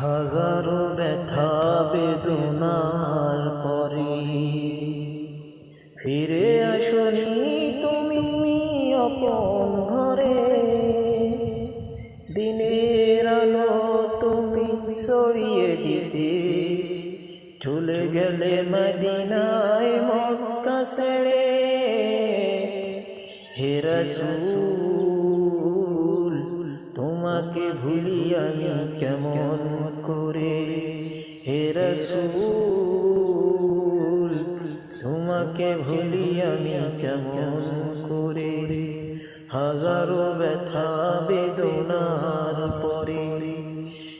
হাজারো ব্যথা বেদনার পরে ফিরে আসনি তুমি আপন ঘরে। দিনের আলো তুমি ছড়িয়ে দিতে চলে গেলে মদিনায় মক্কা ছেড়ে। হে রাসূল তোমাকে ভুলি আমি কেমন করে। হে রাসূল তোমাকে ভুলি আমি কেমন করে। হাজারো ব্যথা বেদনার পরে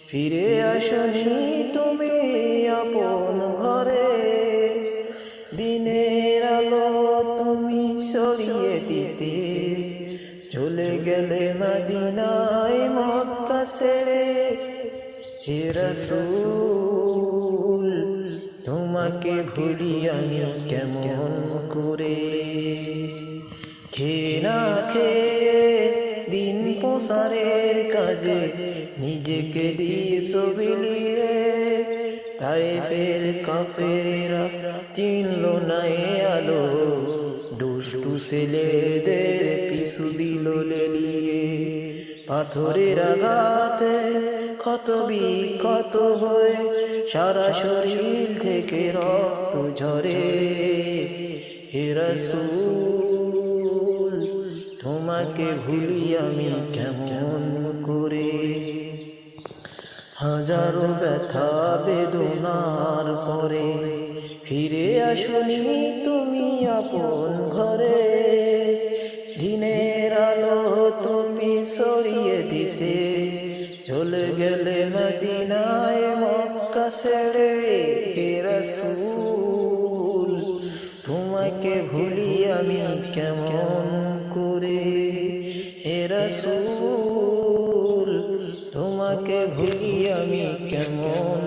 ফিরে আসনি তুমি আপন ঘরে। দিনের আলো তুমি ছড়িয়ে দিতে চলে গেলে মদিনায় মক্কা ছেড়ে। হে রাসূল তোমাকে ভুলি আমি কেমন করে। খেয়ে না খেয়ে দিন প্রসারের কাজে নিজেকে দিয়েছ বিলিয়ে। তায়েফের কাফেররা চিনল না এ আলো, দুষ্টু ছেলেদের পিছু দিল লেলিয়ে। পাথরের আঘাতে ক্ষত বিক্ষত হয়ে সারা শরীর থেকে রক্ত ঝরে। হে রাসূল তোমাকে ভুলি আমি কেমন করে। হাজারো ব্যথা বেদনার পরে ফিরে আসনি তুমি আপন ঘরে। দিনের আলো তুমি ছড়িয়ে দিতে চলে গেলে মদিনায় মক্কা ছেড়ে। হে রাসূল তোমাকে ভুলি আমি কেমন করে। হে রাসূল তোমাকে ভুলি আমি কেমন